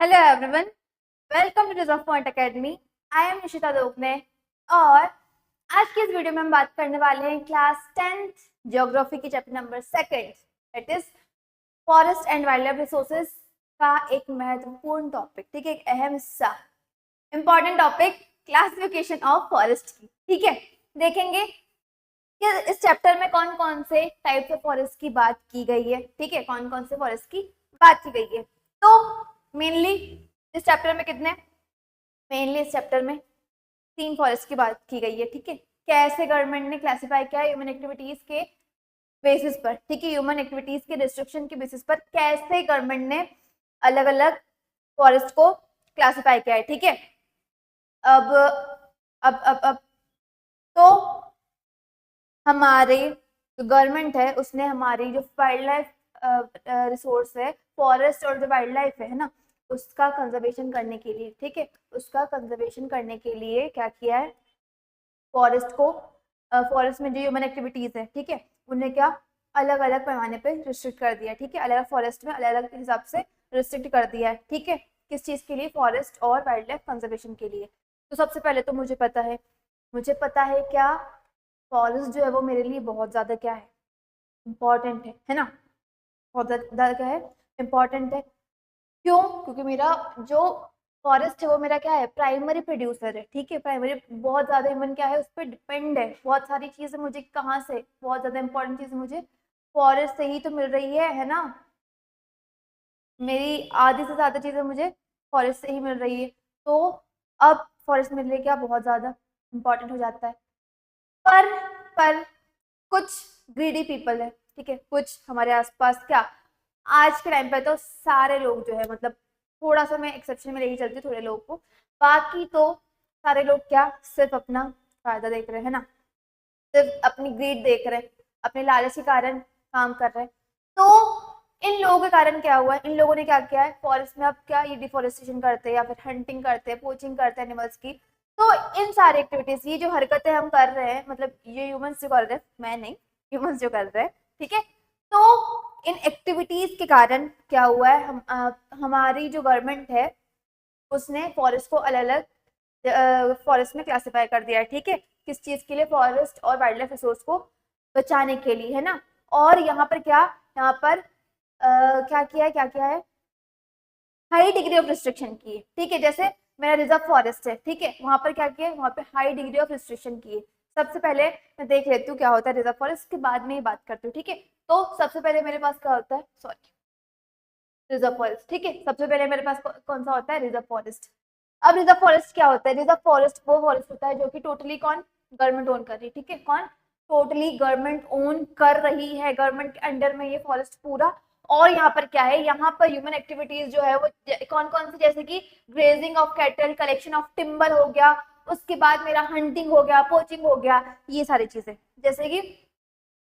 Hello everyone, welcome to deserve point academy. I am Nishita Dogne और आज की इस वीडियो में हम बात करने वाले हैं क्लास 10th ज्योग्राफी की chapter number second, that is forest and wild life resources का एक महत्वपूर्ण टॉपिक, ठीक है, एक अहम हिस्सा, important topic, classification of forest की। ठीक है, देखेंगे कि इस चैप्टर में कौन कौन से टाइप्स ऑफ फॉरेस्ट की बात की गई है। ठीक है, कौन कौन से फॉरेस्ट की बात की गई है। तो मेनली इस चैप्टर में इस चैप्टर में 3 फॉरेस्ट की बात की गई है। ठीक है, कैसे गवर्नमेंट ने क्लासिफाई किया ह्यूमन एक्टिविटीज के बेसिस पर। ठीक है, ह्यूमन एक्टिविटीज के रिस्ट्रिक्शन के बेसिस पर कैसे गवर्नमेंट ने अलग अलग फॉरेस्ट को क्लासिफाई किया है। ठीक है, अब तो हमारे जो गवर्नमेंट है उसने हमारी जो वाइल्ड लाइफ रिसोर्स है, फॉरेस्ट और जो वाइल्ड लाइफ है ना, उसका कंजर्वेशन करने के लिए, ठीक है, उसका कंजर्वेशन करने के लिए क्या किया है, फॉरेस्ट को, फॉरेस्ट में जो ह्यूमन एक्टिविटीज है, ठीक है, उन्हें क्या अलग अलग पैमाने पे रिस्ट्रिक्ट कर दिया। ठीक है, अलग अलग फॉरेस्ट में अलग अलग हिसाब से रिस्ट्रिक्ट कर दिया है। ठीक है, किस चीज के लिए, फॉरेस्ट और वाइल्ड लाइफ कंजर्वेशन के लिए। तो सबसे पहले तो मुझे पता है क्या, फॉरेस्ट जो है वो मेरे लिए बहुत ज्यादा क्या है, इम्पॉर्टेंट है ना, बहुत ज्यादा क्या है, इम्पॉर्टेंट है। क्यों? क्योंकि मेरा जो फॉरेस्ट है वो मेरा क्या है, प्राइमरी प्रोड्यूसर है। ठीक है, प्राइमरी बहुत ज्यादा ह्यूमन क्या है, उस पर डिपेंड है। बहुत सारी चीजें मुझे कहाँ से, बहुत ज्यादा इंपॉर्टेंट चीजें मुझे फॉरेस्ट से ही तो मिल रही है ना। मेरी आधी से ज्यादा चीजें मुझे फॉरेस्ट से ही मिल रही है। तो अब फॉरेस्ट मेरे लिए क्या बहुत ज्यादा इंपॉर्टेंट हो जाता है। पर पर कुछ ग्रीडी पीपल है, ठीक है, कुछ हमारे आसपास क्या, आज के टाइम पे तो सारे लोग जो है, मतलब थोड़ा सा मैं एक्सेप्शन में लेके चलती हूँ थोड़े लोग को, बाकी तो सारे लोग क्या सिर्फ अपना फायदा देख रहे हैं ना, सिर्फ अपनी ग्रीड देख रहे हैं, अपने लालच के कारण काम कर रहे हैं। तो इन लोगों के कारण क्या हुआ है, इन लोगों ने क्या किया है, फॉरेस्ट में अब क्या ये डिफोरेस्टेशन करते हैं या फिर हंटिंग करते हैं, पोचिंग करते हैं एनिमल्स की। तो इन सारी एक्टिविटीज, ये जो हरकतें हम कर रहे हैं, मतलब ये ह्यूमंस जो कर रहे हैं, मैं नहीं, ह्यूमंस जो कर रहे हैं, ठीक है। तो इन एक्टिविटीज के कारण क्या हुआ है, हमारी जो गवर्नमेंट है उसने फॉरेस्ट को अलग अलग फॉरेस्ट में क्लासिफाई कर दिया है। ठीक है, किस चीज के लिए, फॉरेस्ट और वाइल्ड लाइफ रिसोर्स को बचाने के लिए, है ना। और यहाँ पर क्या, यहाँ पर क्या किया है, हाई डिग्री ऑफ रिस्ट्रिक्शन की है। ठीक है, जैसे मेरा रिजर्व फॉरेस्ट है, ठीक है, वहां पर क्या किया है, वहां पे हाई डिग्री ऑफ रिस्ट्रिक्शन की है। सबसे पहले मैं देख लेती हूँ क्या होता है रिजर्व फॉरेस्ट, के बाद में ही बात करती हूँ। ठीक है, तो सबसे पहले मेरे पास क्या होता है, सॉरी, रिजर्व फॉरेस्ट। ठीक है, सबसे पहले मेरे पास कौन सा होता है, रिजर्व फॉरेस्ट। अब रिजर्व फॉरेस्ट क्या होता है, रिजर्व फॉरेस्ट वो फॉरेस्ट होता है जो कि टोटली कौन, गवर्नमेंट ओन कर रही है। ठीक है, कौन, टोटली गवर्नमेंट ओन कर रही है, गवर्नमेंट के अंडर में ये फॉरेस्ट पूरा। और यहाँ पर क्या है, यहाँ पर ह्यूमन एक्टिविटीज जो है वो कौन कौन सी, जैसे कि grazing of cattle, collection of timber हो गया, उसके बाद मेरा हंटिंग हो गया, पोचिंग हो गया, ये सारी चीजें। जैसे कि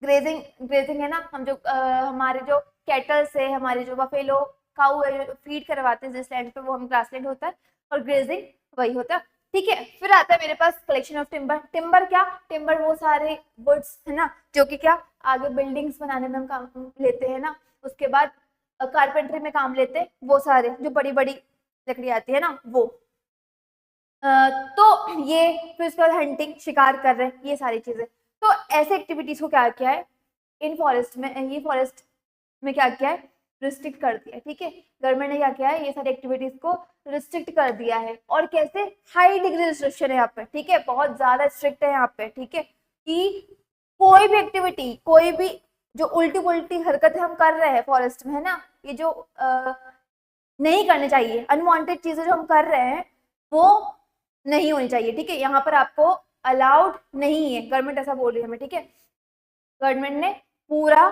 ग्रेजिंग ग्रेजिंग है ना, हम जो हमारे जो कैटल्स है, हमारे जो बफेलो काऊ है, जो फीड करवाते हैं जिस लैंड पे, वो हम ग्रास लैंड होता है, और ग्रेजिंग वही होता है। ठीक है, फिर आता है मेरे पास कलेक्शन ऑफ टिम्बर। टिम्बर क्या, टिम्बर वो सारे वुड्स है ना, जो कि क्या आगे बिल्डिंग्स बनाने में हम काम लेते हैं ना, उसके बाद कारपेंट्री में काम लेते हैं, वो सारे जो बड़ी बड़ी लकड़ी आती है ना वो। तो ये, फिर उसके बाद हंटिंग, शिकार कर रहे हैं, ये सारी चीजें। तो ऐसे एक्टिविटीज को क्या किया है, इन फॉरेस्ट में, ये फॉरेस्ट में क्या किया है, रिस्ट्रिक्ट कर दिया है। ठीक है, गवर्नमेंट ने क्या किया है, ये सारी एक्टिविटीज को रिस्ट्रिक्ट कर दिया है। और कैसे, हाई डिग्री रिस्ट्रिक्शन है यहाँ पे। ठीक है, बहुत ज्यादा स्ट्रिक्ट है यहाँ पे। ठीक है, कि कोई भी एक्टिविटी, कोई भी जो उल्टी पुल्टी हरकतें हम कर रहे हैं फॉरेस्ट में, है ना, ये जो नहीं करने चाहिए, अनवांटेड चीजें जो हम कर रहे हैं वो नहीं होनी चाहिए। ठीक है, यहाँ पर आपको अलाउड नहीं है, गवर्नमेंट ऐसा बोल रही है हमें। ठीक है, गवर्नमेंट ने पूरा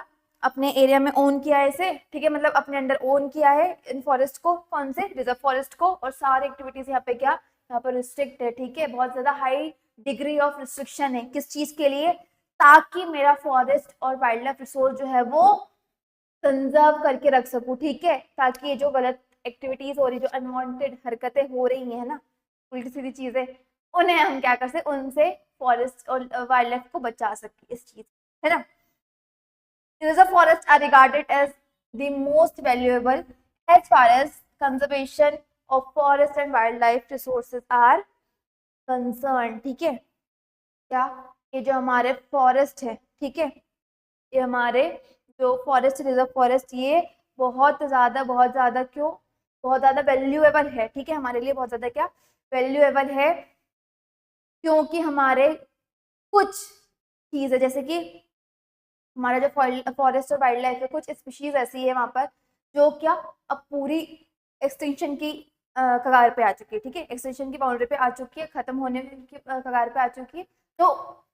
अपने एरिया में ओन किया है इसे। ठीक है, मतलब अपने अंडर ओन किया है इन फॉरेस्ट को, कौन से, रिजर्व फॉरेस्ट को। और सारी एक्टिविटीज यहाँ पे क्या, यहाँ पर रिस्ट्रिक्ट है। ठीक है, बहुत ज्यादा हाई डिग्री ऑफ रिस्ट्रिक्शन है, किस चीज के लिए, ताकि मेरा फॉरेस्ट और वाइल्ड लाइफ रिसोर्स जो है वो कंजर्व करके रख सकूं। ठीक है, ताकि ये जो गलत एक्टिविटीज हो रही, जो अनवांटेड हरकतें हो रही है ना, उल्टी सीधी चीजें, उन्हें हम क्या कर सकते, उनसे फॉरेस्ट और वाइल्ड लाइफ को बचा सके, इस चीज, है ना। Reserve forests are regarded as the most valuable as far as conservation of forest and wild life resources are concern. ठीक है, क्या ये जो हमारे फॉरेस्ट है, ठीक है, ये हमारे जो फॉरेस्ट, रिजर्व फॉरेस्ट, ये बहुत ज़्यादा क्यों, बहुत ज़्यादा वैल्यूएबल है। ठीक है, हमारे लिए बहुत ज़्यादा क्या वैल्यूएबल है, क्योंकि हमारे कुछ चीज़ें जैसे कि हमारा जो फॉरेस्ट और वाइल्ड लाइफ है, कुछ स्पीशीज ऐसी है वहाँ पर जो क्या अब पूरी एक्सटिंक्शन की कगार पे आ चुकी है। ठीक है, एक्सटिंक्शन की बाउंड्री पे आ चुकी है, खत्म होने की कगार पे आ चुकी है। तो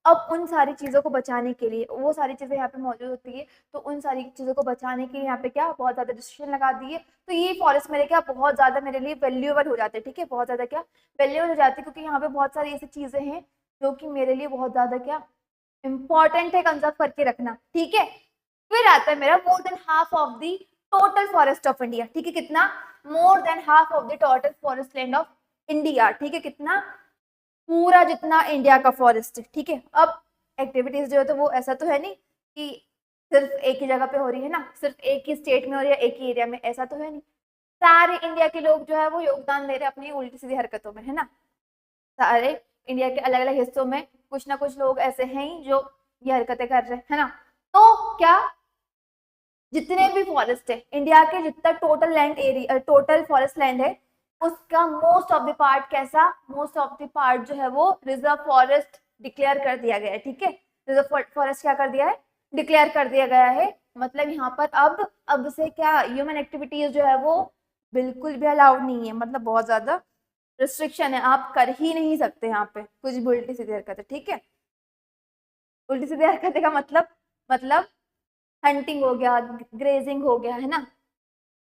अब उन सारी चीज़ों को बचाने के लिए, वो सारी चीज़ें यहाँ पे मौजूद होती है, तो उन सारी चीज़ों को बचाने के लिए यहाँ पे क्या बहुत ज़्यादा रिस्ट्रिक्शन लगा दी है। तो ये फॉरेस्ट मेरे क्या बहुत ज़्यादा मेरे लिए वैल्यूएबल हो जाते हैं। ठीक है, बहुत ज़्यादा क्या वैल्यूएबल हो जाती है, क्योंकि यहाँ पे बहुत सारी ऐसी चीज़ें हैं जो कि मेरे लिए बहुत ज़्यादा क्या इंपॉर्टेंट है कंजर्व करके रखना। ठीक है, फिर आता है मेरा more than half of the total forest of India. ठीक है, कितना, more than half of the total forest land of India. ठीक है, कितना, पूरा जितना इंडिया का फॉरेस्ट है। ठीक है, अब एक्टिविटीज जो है तो वो ऐसा तो है नहीं कि सिर्फ एक ही जगह पे हो रही है ना, सिर्फ एक ही स्टेट में हो रही है, एक ही एरिया में, ऐसा तो है नहीं। सारे इंडिया के लोग जो है वो योगदान दे रहे हैं अपनी उल्टी सीधी हरकतों में, है ना। सारे इंडिया के अलग अलग हिस्सों में कुछ ना कुछ लोग ऐसे हैं ही जो ये हरकतें कर रहे हैं, है ना। तो क्या जितने भी फॉरेस्ट है इंडिया के, जितना total land area, total forest land है, उसका मोस्ट ऑफ द पार्ट कैसा, मोस्ट ऑफ द पार्ट जो है वो रिजर्व फॉरेस्ट डिक्लेयर कर दिया गया है। ठीक है, रिजर्व फॉरेस्ट क्या कर दिया है, डिक्लेयर कर दिया गया है। मतलब यहाँ पर अब से क्या ह्यूमन एक्टिविटीज जो है वो बिल्कुल भी अलाउड नहीं है, मतलब बहुत ज्यादा रिस्ट्रिक्शन है, आप कर ही नहीं सकते यहाँ पे कुछ भी उल्टी सीधी हरकत है। ठीक है, उल्टी सीधी हरकत का मतलब हंटिंग हो गया, ग्रेजिंग हो गया, है ना,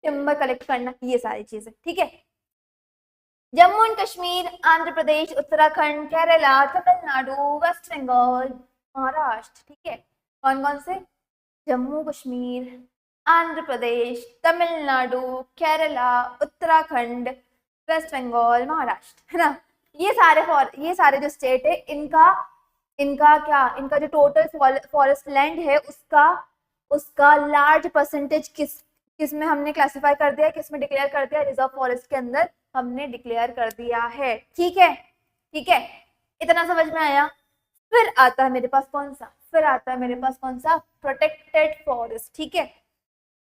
टिम्बर कलेक्ट करना, ये सारी चीजें। ठीक है, जम्मू एंड कश्मीर, आंध्र प्रदेश, उत्तराखंड, केरला, तमिलनाडु, वेस्ट बंगाल, महाराष्ट्र। ठीक है, कौन कौन से, जम्मू कश्मीर, आंध्र प्रदेश, तमिलनाडु, केरला, उत्तराखंड, वेस्ट बंगाल, महाराष्ट्र, है ना। ये सारे जो स्टेट है, इनका जो टोटल फॉरेस्ट लैंड है उसका लार्ज परसेंटेज किस में हमने क्लासिफाई कर दिया है, किस में डिक्लेयर कर दिया, रिजर्व फॉरेस्ट के अंदर हमने डिक्लेयर कर दिया है। ठीक है, ठीक है, इतना समझ में आया। फिर आता है मेरे पास कौन सा, प्रोटेक्टेड फॉरेस्ट। ठीक है,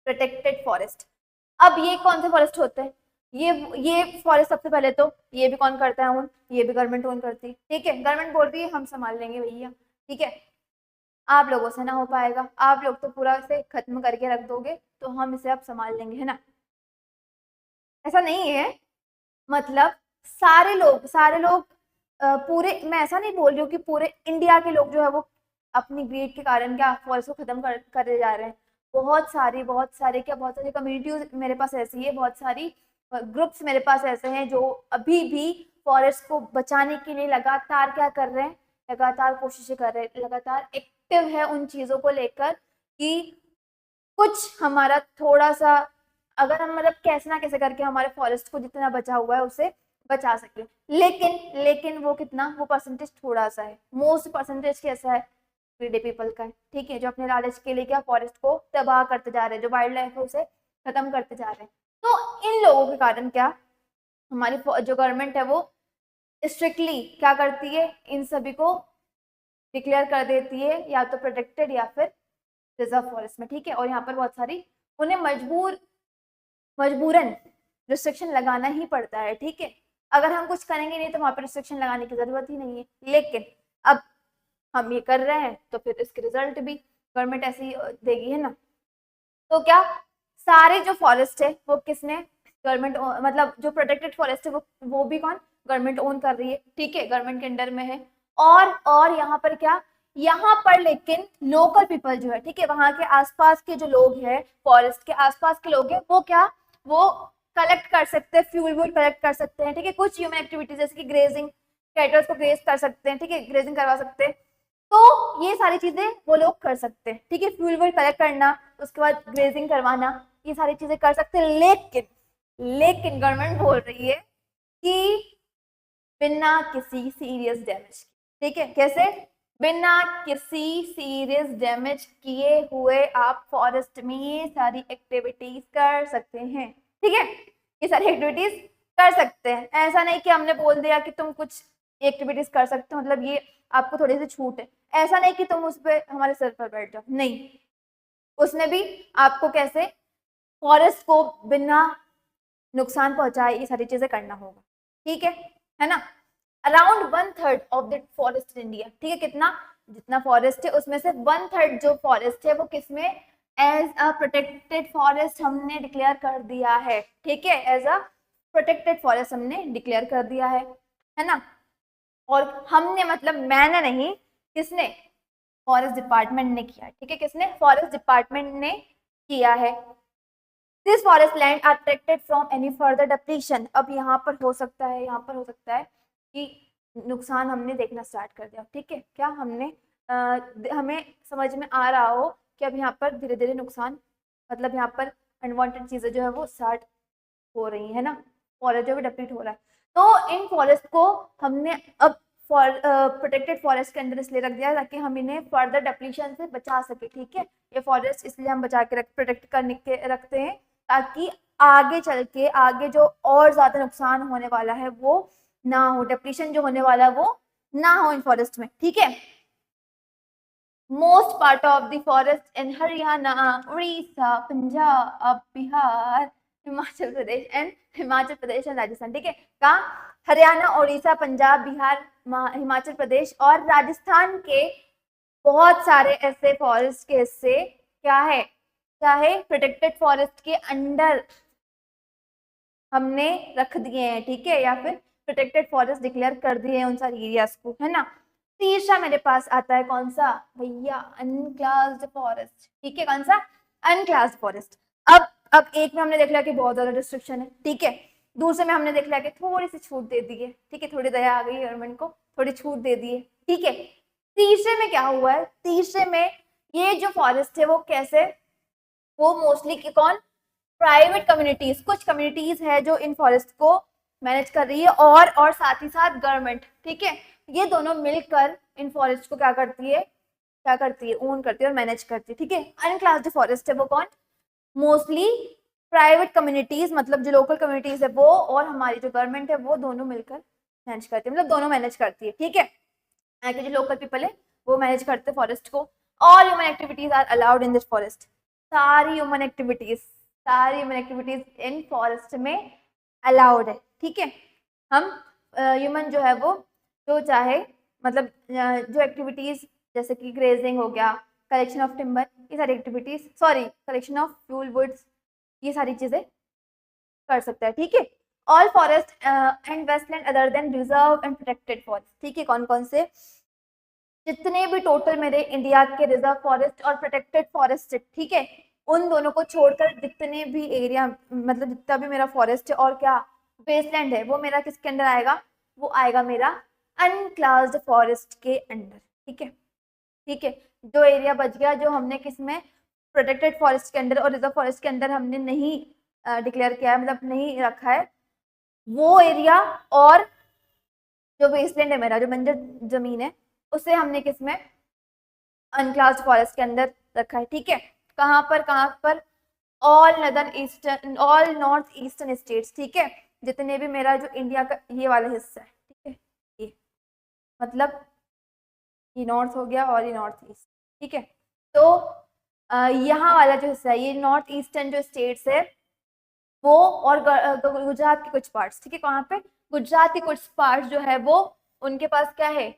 प्रोटेक्टेड फॉरेस्ट। अब ये कौन से फॉरेस्ट होते हैं, ये फॉरेस्ट सबसे पहले तो ये भी कौन करता है ओन, ये भी गवर्नमेंट ओन करती है। ठीक है, गवर्नमेंट बोल रही है हम संभाल लेंगे भैया। ठीक है, आप लोगों से ना हो पाएगा, आप लोग तो पूरा इसे खत्म करके रख दोगे, तो हम इसे अब संभाल लेंगे, है ना। ऐसा नहीं है, मतलब सारे लोग पूरे, मैं ऐसा नहीं बोल रही हूँ कि पूरे इंडिया के लोग जो है वो अपनी ग्रीड के कारण क्या फॉरेस्ट को खत्म करे जा रहे हैं। बहुत सारी कम्युनिटीज मेरे पास ऐसी है, बहुत सारी ग्रुप्स मेरे पास ऐसे हैं जो अभी भी फॉरेस्ट को बचाने के लिए लगातार क्या कर रहे हैं, लगातार कोशिशें कर रहे हैं, लगातार एक्टिव है उन चीजों को लेकर कि कुछ हमारा थोड़ा सा, अगर हम मतलब कैसे ना कैसे करके हमारे फॉरेस्ट को जितना बचा हुआ है उसे बचा सके। लेकिन वो कितना, वो परसेंटेज थोड़ा सा है। मोस्ट परसेंटेज कैसा है, ग्रीडी पीपल का है। ठीक है, जो अपने लालच के लिए क्या फॉरेस्ट को तबाह करते जा रहे हैं, जो वाइल्ड लाइफ है उसे खत्म करते जा रहे हैं। तो इन लोगों के कारण क्या हमारी जो गवर्नमेंट है वो स्ट्रिक्टली क्या करती है, इन सभी को डिक्लेयर कर देती है या तो प्रोटेक्टेड या फिर रिजर्व फॉरेस्ट में। ठीक है, और यहाँ पर बहुत सारी उन्हें मजबूरन रिस्ट्रिक्शन लगाना ही पड़ता है। ठीक है, अगर हम कुछ करेंगे नहीं तो वहां पर रिस्ट्रिक्शन लगाने की जरूरत ही नहीं है। लेकिन अब हम ये कर रहे हैं तो फिर इसके रिजल्ट भी गवर्नमेंट ऐसे ही देगी, है ना। तो क्या सारे जो फॉरेस्ट है वो किसने, गवर्नमेंट, मतलब जो प्रोटेक्टेड फॉरेस्ट है वो भी कौन, गवर्नमेंट ओन कर रही है। ठीक है, गवर्नमेंट के अंडर में है। और यहाँ पर क्या, यहाँ पर लेकिन लोकल पीपल जो है, ठीक है, वहां के आसपास के जो लोग हैं, फॉरेस्ट के आसपास के लोग हैं, वो क्या, वो कलेक्ट कर सकते हैं, फ्यूल वूल कलेक्ट कर सकते हैं। ठीक है, कुछ ह्यूमन एक्टिविटीज जैसे कि ग्रेजिंग, कैटल्स को ग्रेज कर सकते हैं। ठीक है, ग्रेजिंग करवा सकते हैं। तो ये सारी चीजें वो लोग कर सकते हैं। ठीक है, फ्यूल वूल कलेक्ट करना, उसके बाद ग्रेजिंग करवाना, ये सारी चीजें कर सकते हैं। लेकिन गवर्नमेंट बोल रही है कि बिना किसी सीरियस डैमेज, ठीक है, कैसे, बिना किसी सीरियस डैमेज किए हुए आप फॉरेस्ट में ये सारी एक्टिविटीज कर सकते हैं। ठीक है, ये सारी एक्टिविटीज कर सकते हैं, ऐसा नहीं कि हमने बोल दिया कि तुम कुछ एक्टिविटीज कर सकते हो, मतलब ये आपको थोड़ी सी छूट है, ऐसा नहीं कि तुम उस पर हमारे सर पर बैठ जाओ, नहीं, उसमें भी आपको कैसे फॉरेस्ट को बिना नुकसान पहुंचाए ये सारी चीजें करना होगा, ठीक है ना। Around 1/3 of the forest in India, ठीक है, कितना, जितना फॉरेस्ट है उसमें से 1/3 जो फॉरेस्ट है वो किसमें एज अ प्रोटेक्टेड फॉरेस्ट हमने डिक्लेयर कर दिया है, ठीक है, एज अ प्रोटेक्टेड फॉरेस्ट हमने डिक्लेयर कर दिया है ना। और हमने मतलब मैंने नहीं, किसने, फॉरेस्ट डिपार्टमेंट ने किया, ठीक है, किसने, फॉरेस्ट डिपार्टमेंट ने किया है। This forest land are protected from any further depletion. अब यहाँ पर हो सकता है, यहाँ पर हो सकता है कि नुकसान हमने देखना स्टार्ट कर दिया, ठीक है, क्या हमने हमें समझ में आ रहा हो कि अब यहाँ पर धीरे धीरे नुकसान, मतलब यहाँ पर अनवांटेड चीजें जो है वो स्टार्ट हो रही है ना, फॉरेस्ट जो है डिप्लीट हो रहा है, तो इन फॉरेस्ट को हमने अब प्रोटेक्टेड फॉरेस्ट के अंदर इसलिए रख दिया ताकि हम इन्हें फर्दर डिप्लीशन से बचा सके, ठीक है, ये फॉरेस्ट इसलिए हम बचा के प्रोटेक्ट करने के रखते हैं ताकि आगे चल के आगे जो और ज्यादा नुकसान होने वाला है वो ना हो, डिप्लीशन जो होने वाला है वो ना हो इन फॉरेस्ट में, ठीक है। Most part of the forest in Haryana, Orissa, Punjab, Bihar, Himachal Pradesh and Rajasthan, ठीक है, कहाँ, हरियाणा, उड़ीसा, पंजाब, बिहार, हिमाचल प्रदेश और राजस्थान के बहुत सारे ऐसे फॉरेस्ट के हिस्से क्या है, चाहे प्रोटेक्टेड फॉरेस्ट के अंडर हमने रख दिए हैं, ठीक है, या फिर प्रोटेक्टेड फॉरेस्ट डिक्लेयर कर दिए हैं उन सारी एरियाज को, है ना। तीसरा मेरे पास आता है कौन सा भैया, अनक्लास्ड फॉरेस्ट, ठीक है, कौन सा, अनक्लास्ड फॉरेस्ट। अब एक में हमने देख लिया कि बहुत ज्यादा रिस्ट्रिक्शन है, ठीक है, दूसरे में हमने देख लिया कि थोड़ी सी छूट दे दी है, ठीक है, थोड़ी दया आ गई गवर्नमेंट को, थोड़ी छूट दे दी है, ठीक है। तीसरे में क्या हुआ है, तीसरे में ये जो फॉरेस्ट है वो कैसे, वो मोस्टली कौन, प्राइवेट कम्युनिटीज, कुछ कम्युनिटीज है जो इन फॉरेस्ट को मैनेज कर रही है और साथ ही साथ गवर्नमेंट, ठीक है, ये दोनों मिलकर इन फॉरेस्ट को क्या करती है, ओन करती है और मैनेज करती है, ठीक है। अनक्लास्ड फॉरेस्ट है वो कौन, मोस्टली प्राइवेट कम्युनिटीज, मतलब जो लोकल कम्युनिटीज है वो और हमारी जो गवर्नमेंट है वो दोनों मिलकर मैनेज करती है, मतलब दोनों मैनेज करती है, ठीक है। जो लोकल पीपल है वो मैनेज करते हैं फॉरेस्ट को। All human activities are allowed in this forest, सारी ह्यूमन एक्टिविटीज इन फॉरेस्ट में अलाउड है, ठीक है। हम ह्यूमन जो है वो जो चाहे, मतलब जो एक्टिविटीज जैसे कि ग्रेजिंग हो गया, कलेक्शन ऑफ टिम्बर, ये सारी activities, collection of fuel woods, ये सारी चीजें कर सकता है, ठीक है। All forest and wasteland other than reserve and protected forest, ठीक है, कौन कौन से, जितने भी टोटल मेरे इंडिया के रिजर्व फॉरेस्ट और प्रोटेक्टेड फॉरेस्ट, ठीक है, उन दोनों को छोड़कर जितने भी एरिया, मतलब जितना भी मेरा फॉरेस्ट है और क्या वेस्टलैंड है वो मेरा किसके अंदर आएगा, वो आएगा मेरा अनक्लास्ड फॉरेस्ट के अंदर, ठीक है, ठीक है। जो एरिया बच गया जो हमने किसमें, प्रोटेक्टेड फॉरेस्ट के अंदर और रिजर्व फॉरेस्ट के अंदर हमने नहीं डिक्लेयर किया है, मतलब नहीं रखा है, वो एरिया और जो वेस्टलैंड है मेरा, जो बंजर जमीन है, उसे हमने किसमें, अनक्लास्ड फॉरेस्ट के अंदर रखा है, ठीक है। कहाँ पर ऑल नॉर्थ ईस्टर्न स्टेट्स, ठीक है, जितने भी मेरा जो इंडिया का ये वाला हिस्सा है, ठीक है, ये मतलब ये नॉर्थ हो गया और ये नॉर्थ ईस्ट, ठीक है। तो यहाँ वाला जो हिस्सा है ये नॉर्थ ईस्टर्न जो स्टेट्स है वो, और गुजरात के कुछ पार्ट्स, ठीक है, कहाँ पे, गुजरात के कुछ पार्ट्स जो है वो उनके पास क्या है,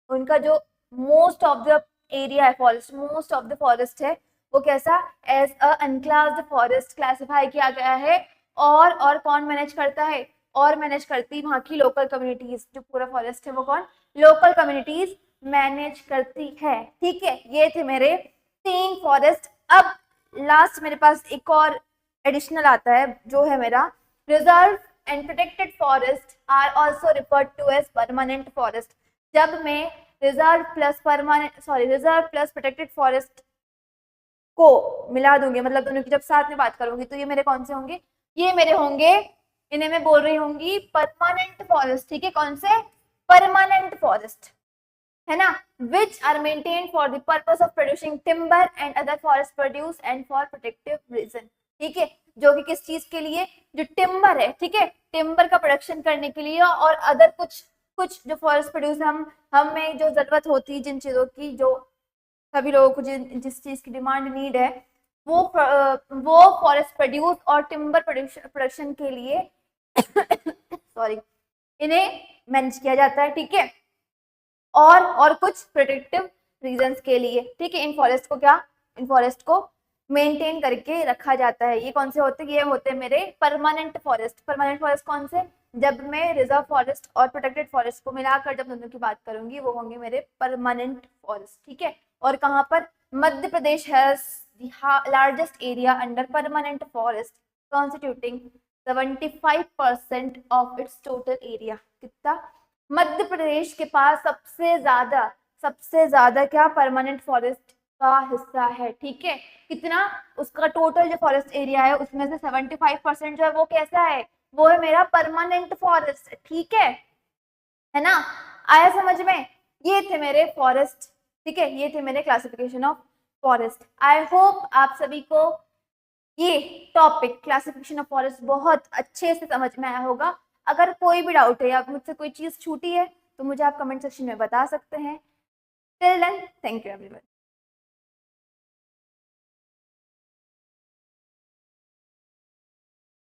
उनका जो मोस्ट ऑफ द एरिया है forest, most of the forest है वो कैसा, as a unclassed forest classify किया गया है। और कौन मैनेज करता है, और मैनेज करती वहाँ की लोकल कम्युनिटीज, जो पूरा फॉरेस्ट है वो कौन, लोकल कम्युनिटीज मैनेज करती है, ठीक है। ये थे मेरे 3 फॉरेस्ट। अब लास्ट मेरे पास एक और एडिशनल आता है जो है मेरा reserve and protected forest are also referred to as permanent forest. जब मैं रिजर्व प्लस प्रोटेक्टेड फॉरेस्ट को मिला दूंगी, मतलब दोनों की जब साथ में बात करूंगी, तो ये मेरे कौन से होंगे, ये मेरे होंगे, इन्हें मैं बोल रही होंगी परमानेंट फॉरेस्ट, ठीक है, कौन से, परमानेंट फॉरेस्ट, है ना, which are maintained for the purpose of producing timber and other forest produce and for protective reason, ठीक है, जो कि किस चीज के लिए, जो टिम्बर है, ठीक है, टिम्बर का प्रोडक्शन करने के लिए और अदर कुछ कुछ जो फॉरेस्ट प्रोड्यूस हमें जो जरूरत होती है, जिन चीजों की जो सभी लोगों को जिस चीज की डिमांड नीड है, वो फॉरेस्ट प्रोड्यूस और टिम्बर प्रोडक्शन के लिए सॉरी इन्हें मैनेज किया जाता है, ठीक है। और कुछ प्रोटेक्टिव रीजंस के लिए, ठीक है। इन फॉरेस्ट को मेंटेन करके रखा जाता है। ये कौन से होते हैं? ये होते हैं मेरे परमानेंट फॉरेस्ट। परमानेंट फॉरेस्ट कौन से? जब मैं रिजर्व फॉरेस्ट और प्रोटेक्टेड फॉरेस्ट को मिलाकर जब दोनों की बात करूंगी, वो होंगे मेरे परमानेंट फॉरेस्ट, ठीक है। और कहाँ पर? Madhya Pradesh has the largest area under permanent forest constituting 75% of its total area. कितना? मध्य प्रदेश के पास सबसे ज्यादा क्या परमानेंट फॉरेस्ट का हिस्सा है, ठीक है। कितना? उसका टोटल जो फॉरेस्ट एरिया है उसमें से 75% जो है वो कैसा है? वो है मेरा परमानेंट फॉरेस्ट, ठीक है ना। आया समझ में? ये थे मेरे फॉरेस्ट, ठीक है। ये थे मेरे classification of forest. I hope आप सभी को ये टॉपिक क्लासिफिकेशन ऑफ फॉरेस्ट बहुत अच्छे से समझ में आया होगा। अगर कोई भी डाउट है या मुझसे कोई चीज छूटी है तो मुझे आप कमेंट सेक्शन में बता सकते हैं। Till then, thank you everyone.